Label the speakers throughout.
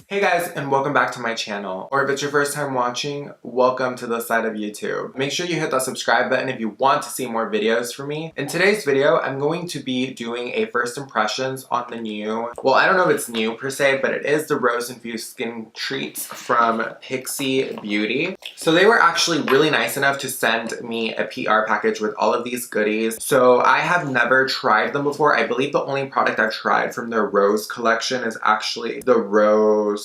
Speaker 1: Hey guys, and welcome back to my channel. Or if it's your first time watching, welcome to this side of YouTube. Make sure you hit that subscribe button if you want to see more videos from me. In today's video, I'm going to be doing a first impressions on the new, well, I don't know if it's new per se, but it is the Rose Infused Skin Treats from Pixi Beauty. So they were actually really nice enough to send me a PR package with all of these goodies. So I have never tried them before. I believe the only product I've tried from their Rose collection is actually the Rose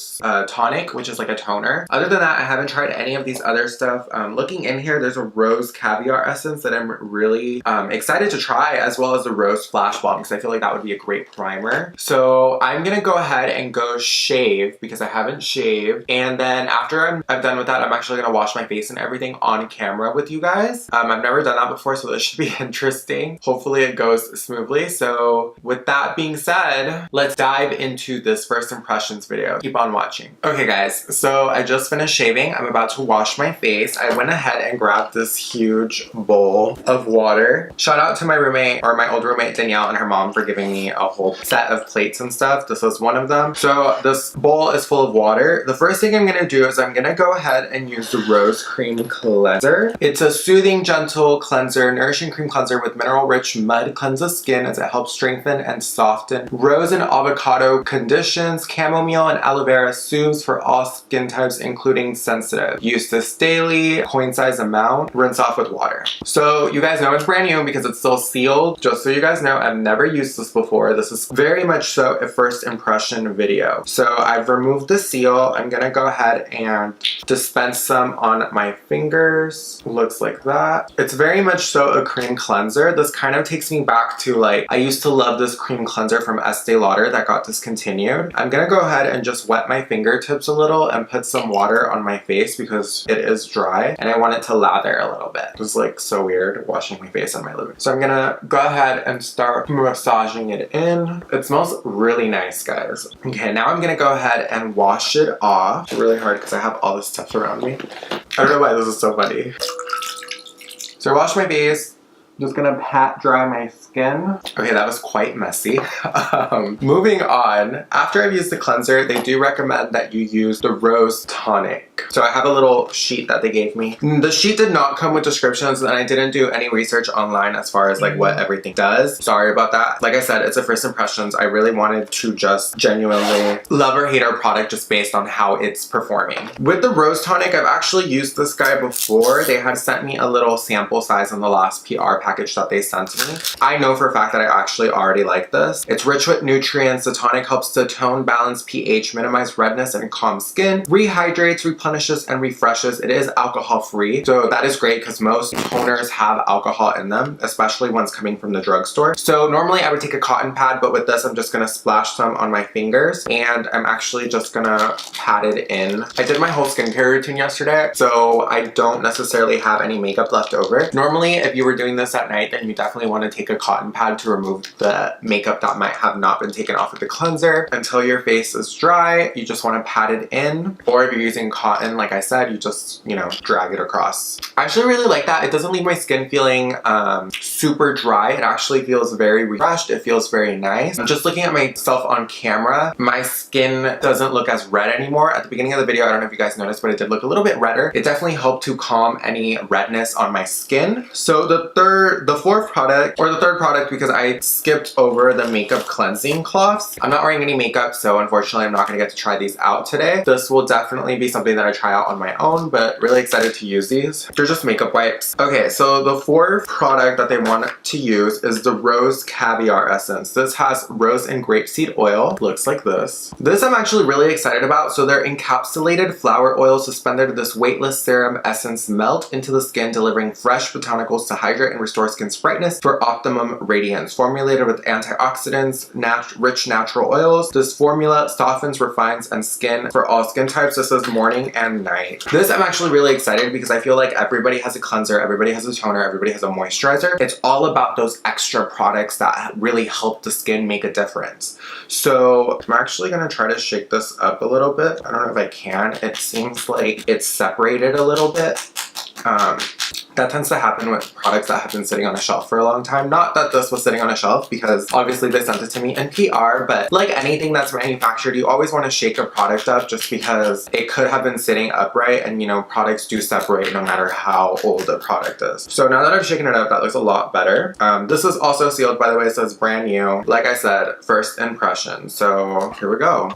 Speaker 1: Tonic, which is like a toner. Other than that, I haven't tried any of these other stuff. Looking in here, there's a Rose Caviar Essence that I'm really excited to try, as well as the Rose Splash Bomb, because I feel like that would be a great primer. So I'm gonna go ahead and go shave, because I haven't shaved. And then after I'm done with that, I'm actually gonna wash my face and everything on camera with you guys. I've never done that before, so this should be interesting. Hopefully it goes smoothly. So with that being said, let's dive into this first impressions video. Keep on watching. Okay guys, so I just finished shaving. I'm about to wash my face. I went ahead and grabbed this huge bowl of water. Shout out to my roommate, or my old roommate Danielle, and her mom for giving me a whole set of plates and stuff. This was one of them. So this bowl is full of water. The first thing I'm gonna do is I'm gonna go ahead and use the Rose Cream Cleanser. It's a soothing, gentle cleanser, nourishing cream cleanser with mineral-rich mud cleanses skin as it helps strengthen and soften. Rose and avocado conditions, chamomile and aloe vera soothes for all skin types, including sensitive. Use this daily, coin-size amount, rinse off with water. So you guys know it's brand new because it's still sealed. Just so you guys know, I've never used this before. This is very much so a first impression video. So I've removed the seal. I'm gonna go ahead and dispense some on my fingers. Looks like that. It's very much so a cream cleanser. This kind of takes me back to, like, I used to love this cream cleanser from Estee Lauder that got discontinued. I'm gonna go ahead and just wet my fingertips a little and put some water on my face because it is dry and I want it to lather a little bit. It was like so weird washing my face on my living room. So I'm gonna go ahead and start massaging it in. It smells really nice, guys. Okay, now I'm gonna go ahead and wash it off. It's really hard because I have all this stuff around me. I don't know why this is so funny. So I washed my face. I'm just gonna pat dry my skin. Okay, that was quite messy. Moving on, after I've used the cleanser, they do recommend that you use the Rose Tonic. So I have a little sheet that they gave me. The sheet did not come with descriptions, and I didn't do any research online as far as like what everything does. Sorry about that. Like I said, it's a first impressions. I really wanted to just genuinely love or hate our product just based on how it's performing. With the Rose Tonic, I've actually used this guy before. They had sent me a little sample size on the last PR package that they sent me. I know for a fact that I actually already like this. It's rich with nutrients. The tonic helps to tone, balance pH, minimize redness, and calm skin. Rehydrates, replenishes, and refreshes. It is alcohol free, so that is great because most toners have alcohol in them, especially ones coming from the drugstore. So normally I would take a cotton pad, but with this I'm just gonna splash some on my fingers and I'm actually just gonna pat it in. I did my whole skincare routine yesterday, so I don't necessarily have any makeup left over. Normally if you were doing this at night, then you definitely want to take a cotton pad to remove the makeup that might have not been taken off of the cleanser. Until your face is dry, you just want to pat it in, or if you're using cotton, like I said, you just, you know, drag it across. I actually really like that. It doesn't leave my skin feeling super dry. It actually feels very refreshed. It feels very nice. Just looking at myself on camera, my skin doesn't look as red anymore. At the beginning of the video, I don't know if you guys noticed, but it did look a little bit redder. It definitely helped to calm any redness on my skin. So the third product, because I skipped over the makeup cleansing cloths. I'm not wearing any makeup, so unfortunately I'm not going to get to try these out today. This will definitely be something that I try out on my own, but really excited to use these. They're just makeup wipes. Okay, so the fourth product that they want to use is the Rose Caviar Essence. This has rose and grapeseed oil. Looks like this. This I'm actually really excited about. So they're encapsulated flower oil suspended in this weightless serum essence melt into the skin, delivering fresh botanicals to hydrate and restore skin's brightness for optimum radiance. Formulated with antioxidants, rich natural oils, this formula softens, refines, and skin for all skin types. This is morning and night. This I'm actually really excited because I feel like everybody has a cleanser, everybody has a toner, everybody has a moisturizer. It's all about those extra products that really help the skin make a difference. So I'm actually gonna try to shake this up a little bit. I don't know if I can. It seems like it's separated a little bit. That tends to happen with products that have been sitting on a shelf for a long time. Not that this was sitting on a shelf, because obviously they sent it to me in PR, but like anything that's manufactured, you always want to shake a product up just because it could have been sitting upright, and you know, products do separate no matter how old the product is. So now that I've shaken it up, that looks a lot better. This is also sealed, by the way. It says brand new. Like I said, first impression. So here we go.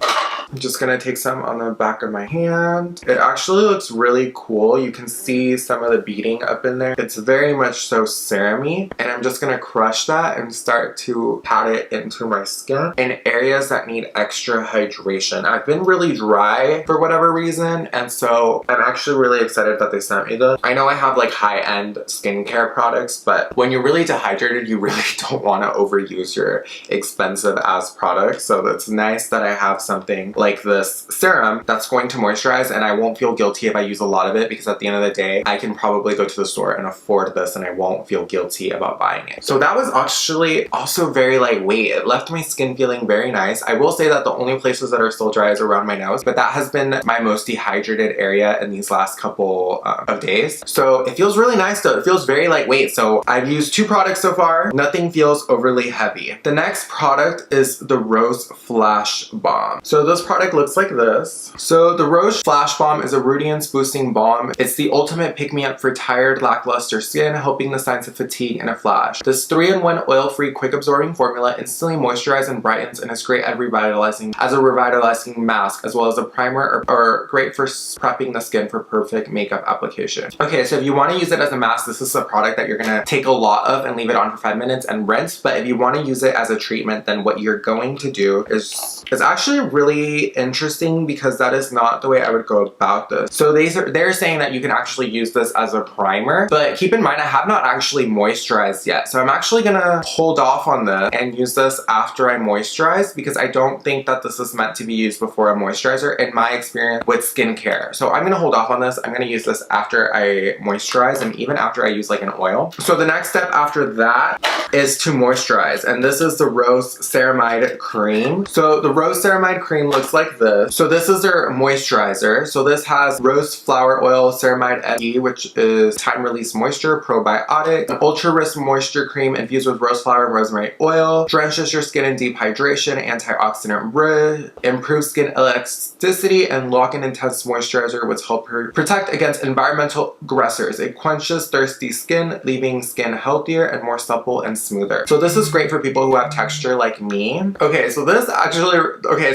Speaker 1: I'm just gonna take some on the back of my hand. It actually looks really cool. You can see some of the beading up in there. It's very much so ceram-y, and I'm just gonna crush that and start to pat it into my skin in areas that need extra hydration. I've been really dry for whatever reason, and so I'm actually really excited that they sent me this. I know I have like high-end skincare products, but when you're really dehydrated, you really don't want to overuse your expensive ass products. So it's nice that I have something like this serum that's going to moisturize, and I won't feel guilty if I use a lot of it, because at the end of the day, I can probably go to the store and afford this and I won't feel guilty about buying it. So that was actually also very lightweight. It left my skin feeling very nice. I will say that the only places that are still dry is around my nose, but that has been my most dehydrated area in these last couple of days. So it feels really nice though. It feels very lightweight. So I've used 2 products so far. Nothing feels overly heavy. The next product is the Rose Flash Balm. So this product looks like this. So the Rose Flash Balm is a radiance boosting balm. It's the ultimate pick-me-up for tired, lackluster skin, helping the signs of fatigue in a flash. This 3-in-1 oil-free, quick-absorbing formula instantly moisturizes and brightens, and is great at revitalizing as a revitalizing mask, as well as a primer, or great for prepping the skin for perfect makeup application. Okay, so if you want to use it as a mask, this is a product that you're gonna take a lot of and leave it on for 5 minutes and rinse. But if you want to use it as a treatment, then what you're going to do is, it's actually really interesting, because that is not the way I would go about this. So they're saying that you can actually use this as a primer, but keep in mind I have not actually moisturized yet. So I'm actually gonna hold off on this and use this after I moisturize, because I don't think that this is meant to be used before a moisturizer in my experience with skincare. So I'm gonna hold off on this. I'm gonna use this after I moisturize, and even after I use like an oil. So the next step after that is to moisturize, and this is the Rose Ceramide Cream. So the Rose Ceramide Cream looks like this. So this is their moisturizer. So this has rose flower oil, ceramide FE, which is time release moisture, probiotic, an ultra rich moisture cream infused with rose flower and rosemary oil, drenches your skin in deep hydration, antioxidant rich, improves skin elasticity, and lock-in intense moisturizer which help protect against environmental aggressors. It quenches thirsty skin, leaving skin healthier and more supple and smoother. So this is great for people who have texture like me. Okay, so this actually,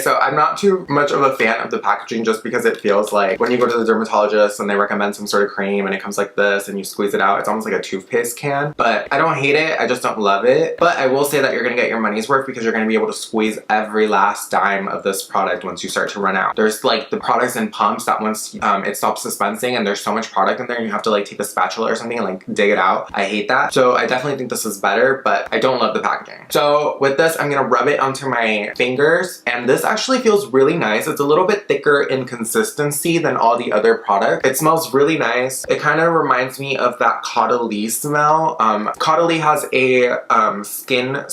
Speaker 1: so I'm not too much of a fan of the packaging, just because it feels like when you go to the dermatologist and they recommend some sort of cream and it comes like this and you squeeze it out, it's almost like a toothpaste can. But I don't hate it, I just don't love it. But I will say that you're gonna get your money's worth, because you're gonna be able to squeeze every last dime of this product once you start to run out. There's like the products in pumps that once it stops dispensing and there's so much product in there, and you have to like take a spatula or something and like dig it out. I hate that. So I definitely think this is better, but I don't love the packaging. So with this, I'm gonna rub it onto my fingers, and this actually feels really nice. It's a little bit thicker in consistency than all the other products. It smells really nice. It kind of reminds me of that Caudalie smell. Caudalie has a skin,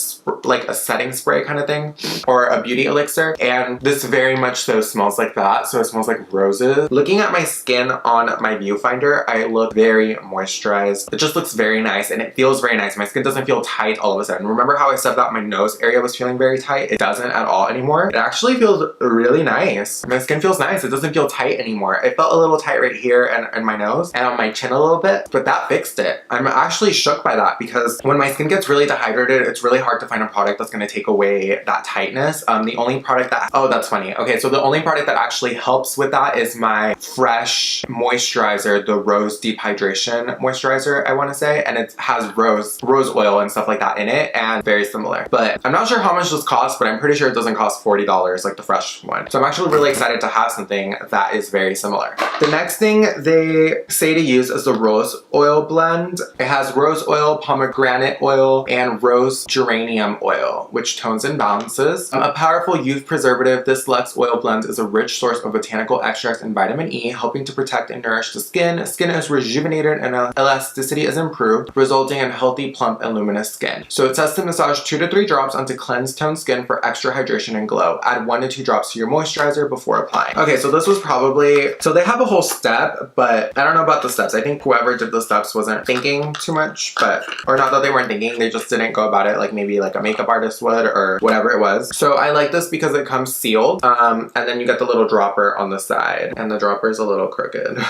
Speaker 1: like a setting spray kind of thing, or a beauty elixir, and this very much so smells like that. So it smells like roses. Looking at my skin on my viewfinder, I look very moisturized. It just looks very nice, and it feels very nice. My skin doesn't feel tight all of a sudden. Remember how I said that my nose area was feeling very tight? It doesn't at all anymore. It actually feels really nice. My skin feels nice. It doesn't feel tight anymore. It felt a little tight right here and my nose and on my chin a little bit, but that fixed it. I'm actually shook by that, because when my skin gets really dehydrated, it's really hard to find a product that's going to take away that tightness. The only product that, oh, that's funny. Okay, so the only product that actually helps with that is my Fresh moisturizer, the Rose Deep Hydration Moisturizer, I want to say, and it has rose oil and stuff like that in it, and very similar. But I'm not sure how much this costs, but I'm pretty sure it doesn't cost $40 like the Fresh one. So I'm actually really excited to have something that is very similar. The next thing they say to use is the Rose Oil Blend. It has rose oil, pomegranate oil, and rose geranium oil, which tones and balances. A powerful youth preservative, this Luxe Oil Blend is a rich source of botanical extracts and vitamin E, helping to protect and nourish the skin. Skin is rejuvenated and elasticity is improved, resulting in healthy, plump, and luminous skin. So it says to massage 2 to 3 drops onto cleansed toned skin for extra hydration and glow. Add 1 to 2 drops drops to your moisturizer before applying. Okay, so this was probably, so they have a whole step, but I don't know about the steps. I think whoever did the steps wasn't thinking too much, but, or not that they weren't thinking, they just didn't go about it like maybe like a makeup artist would or whatever it was. So I like this because it comes sealed, and then you get the little dropper on the side, and the dropper is a little crooked.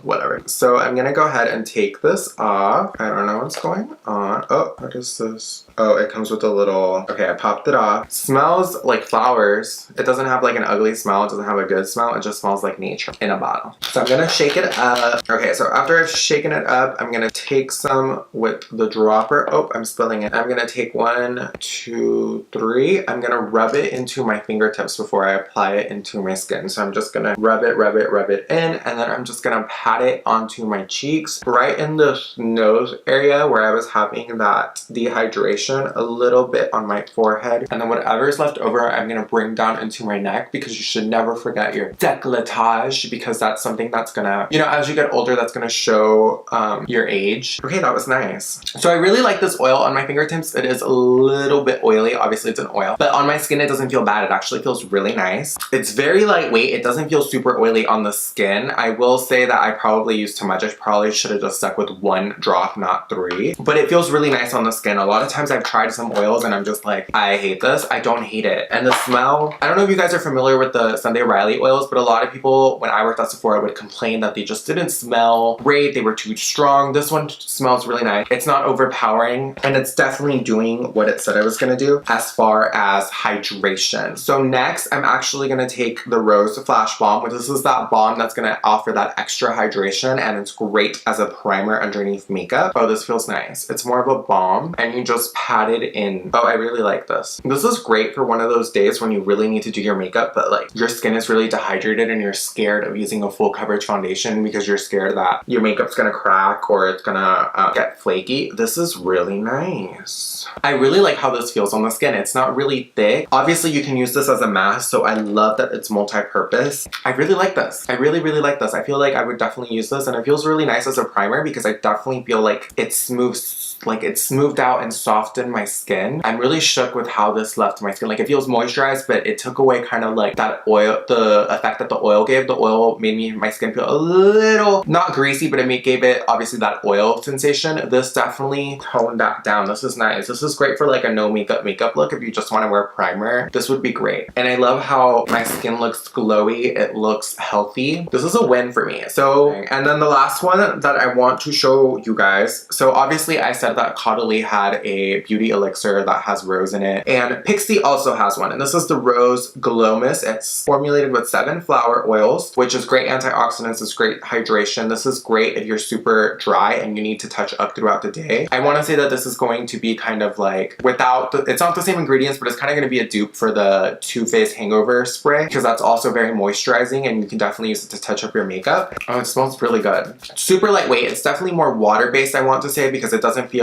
Speaker 1: Whatever. So I'm gonna go ahead and take this off. I don't know what's going on. Oh, what is this? Oh, it comes with a little, okay, I popped it off. Smells like flowers. It doesn't have like an ugly smell. It doesn't have a good smell. It just smells like nature in a bottle. So I'm gonna shake it up. Okay, so after I've shaken it up, I'm gonna take some with the dropper. Oh, I'm spilling it. I'm gonna take 1, 2, 3. I'm gonna rub it into my fingertips before I apply it into my skin. So I'm just gonna rub it in, and then I'm just gonna pat it onto my cheeks, right in the nose area where I was having that dehydration, a little bit on my forehead, and then whatever is left over I'm gonna bring down into my neck, because you should never forget your décolletage, because that's something that's gonna, you know, as you get older, that's gonna show your age. Okay, that was nice. So I really like this oil on my fingertips. It is a little bit oily, obviously it's an oil, but on my skin it doesn't feel bad. It actually feels really nice. It's very lightweight. It doesn't feel super oily on the skin. I will say that I probably used too much. I probably should have just stuck with 1 drop, not 3, but it feels really nice on the skin. A lot of times I've tried some oils and I'm just like, I hate this. I don't hate it. And the smell, I don't know if you guys are familiar with the Sunday Riley oils, but a lot of people, when I worked at Sephora, would complain that they just didn't smell great. They were too strong. This one smells really nice. It's not overpowering, and it's definitely doing what it said it was gonna do as far as hydration. So next, I'm actually gonna take the Rose Flash Balm, which this is that balm that's gonna offer that extra hydration, and it's great as a primer underneath makeup. Oh, this feels nice. It's more of a balm, and you just pat it in. Oh, I really like this. This is great for one of those days when you really need to do your makeup, but like your skin is really dehydrated and you're scared of using a full coverage foundation because you're scared that your makeup's gonna crack or it's gonna get flaky. This is really nice. I really like how this feels on the skin. It's not really thick. Obviously you can use this as a mask, so I love that it's multi-purpose. I really like this. I really like this. I feel like I would definitely use this, and it feels really nice as a primer because I definitely feel like it smooths, like it smoothed out and softened my skin. I'm really shook with how this left my skin. Like it feels moisturized, but it took away kind of like that oil, the effect that the oil gave. The oil made my skin feel a little, not greasy, but it gave it obviously that oil sensation. This definitely toned that down. This is nice. This is great for like a no makeup look. If you just want to wear primer, this would be great. And I love how my skin looks glowy. It looks healthy. This is a win for me. So, and then the last one that I want to show you guys. So obviously I said that Caudalie had a beauty elixir that has rose in it, and Pixi also has one, and this is the Rose Glomus. It's formulated with 7 flower oils, which is great antioxidants. It's great hydration. This is great if you're super dry and you need to touch up throughout the day. I want to say that this is going to be kind of like, without the, it's not the same ingredients, but it's kind of going to be a dupe for the Too Faced Hangover Spray, because that's also very moisturizing and you can definitely use it to touch up your makeup. Oh, it smells really good. Super lightweight. It's definitely more water-based, I want to say, because it doesn't feel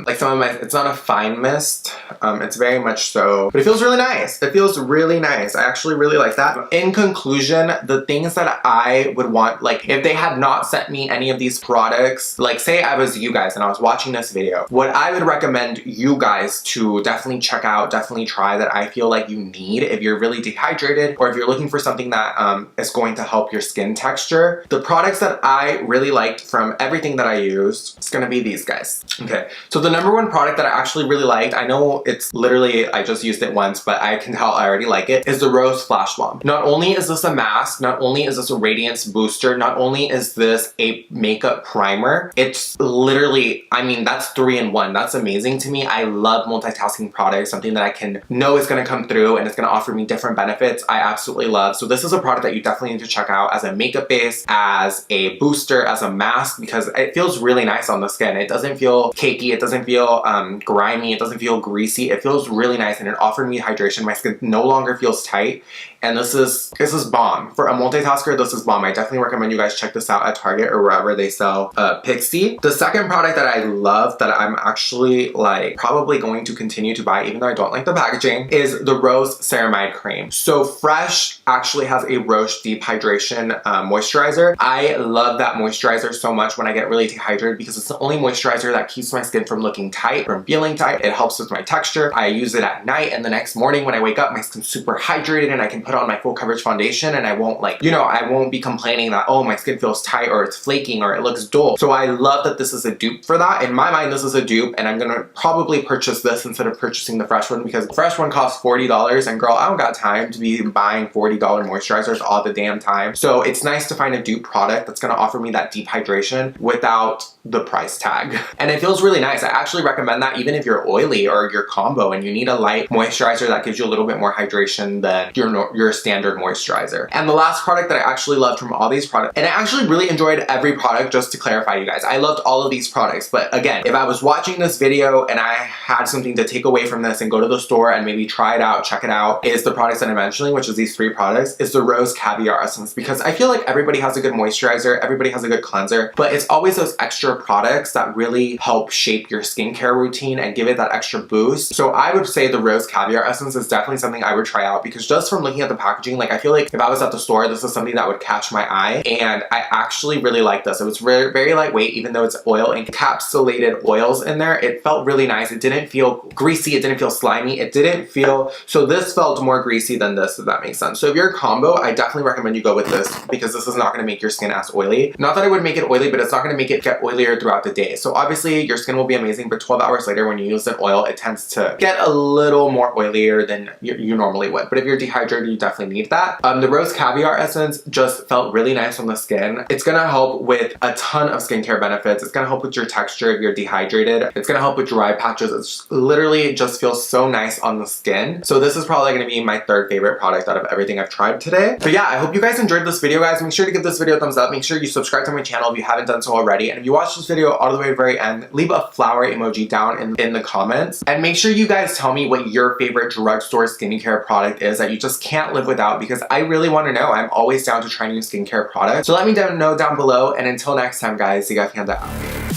Speaker 1: like some of my, it's not a fine mist. It's very much so, but it feels really nice. It feels really nice. I actually really like that. In conclusion, the things that I would want, like if they had not sent me any of these products, like say I was you guys and I was watching this video, what I would recommend you guys to definitely check out, definitely try, that I feel like you need if you're really dehydrated or if you're looking for something that is going to help your skin texture. The products that I really liked from everything that I used, it's gonna be these guys. Okay, so the #1 product that I actually really liked, I know it's literally, I just used it once, but I can tell I already like it, is the Rose Flash Balm. Not only is this a mask, not only is this a radiance booster, not only is this a makeup primer, it's literally, I mean, that's 3 in 1. That's amazing to me. I love multitasking products, something that I can know is gonna come through and it's gonna offer me different benefits. I absolutely love. So this is a product that you definitely need to check out as a makeup base, as a booster, as a mask, because it feels really nice on the skin. It doesn't feel cakey, it doesn't feel grimy, it doesn't feel greasy. It feels really nice and it offered me hydration. My skin no longer feels tight, and this is bomb. For a multitasker, this is bomb. I definitely recommend you guys check this out at Target or wherever they sell Pixi. The second product that I love, that I'm actually like probably going to continue to buy even though I don't like the packaging, is the Rose Ceramide Cream. So Fresh actually has a Rose Deep Hydration moisturizer. I love that moisturizer so much when I get really dehydrated, because it's the only moisturizer that keeps my skin from looking tight, from feeling tight. It helps with my texture. I use it at night, and the next morning when I wake up, my skin's super super hydrated and I can put on my full coverage foundation and I won't like, you know, I won't be complaining that, oh, my skin feels tight or it's flaking or it looks dull. So I love that this is a dupe for that. In my mind, this is a dupe, and I'm gonna probably purchase this instead of purchasing the fresh one, because the fresh one costs $40, and girl, I don't got time to be buying $40 moisturizers all the damn time. So it's nice to find a dupe product that's gonna offer me that deep hydration without the price tag. And it feels really nice. I actually recommend that even if you're oily or you're combo and you need a light moisturizer that gives you a little bit more hydration than your standard moisturizer. And the last product that I actually loved from all these products, and I actually really enjoyed every product, just to clarify, you guys, I loved all of these products, but again, if I was watching this video and I had something to take away from this and go to the store and maybe try it out, check it out, is the products that I'm mentioning, which is these 3 products, is the Rose Caviar Essence, because I feel like everybody has a good moisturizer, everybody has a good cleanser, but it's always those extra products that really help shape your skincare routine and give it that extra boost. So I would say the Rose Caviar Essence is definitely something I would try out, because just from looking at the packaging, like I feel like if I was at the store, this is something that would catch my eye, and I actually really like this. It was very, very lightweight, even though it's oil and encapsulated oils in there. It felt really nice. It didn't feel greasy. It didn't feel slimy. It didn't feel, so this felt more greasy than this, if that makes sense. So if you're a combo, I definitely recommend you go with this, because this is not going to make your skin as oily. Not that it would make it oily, but it's not going to make it get oilier throughout the day. So obviously your skin will be amazing, but 12 hours later when you use an oil, it tends to get a little more oilier than you normally would. But if you're dehydrated, you definitely need that. The Rose Caviar Essence just felt really nice on the skin. It's going to help with a ton of skincare benefits. It's going to help with your texture if you're dehydrated. It's going to help with dry patches. It's literally just feels so nice on the skin. So this is probably going to be my 3rd favorite product out of everything I've tried today. But yeah, I hope you guys enjoyed this video, guys. Make sure to give this video a thumbs up. Make sure you subscribe to my channel if you haven't done so already. And if you watched this video all the way to the very end, leave a flower emoji down in the comments. And make sure you guys tell me what your favorite drugstore skincare product is that you just can't live without, because I really want to know. I'm always down to try new skincare products. So let me know down below. And until next time, guys, DGAFpanda out.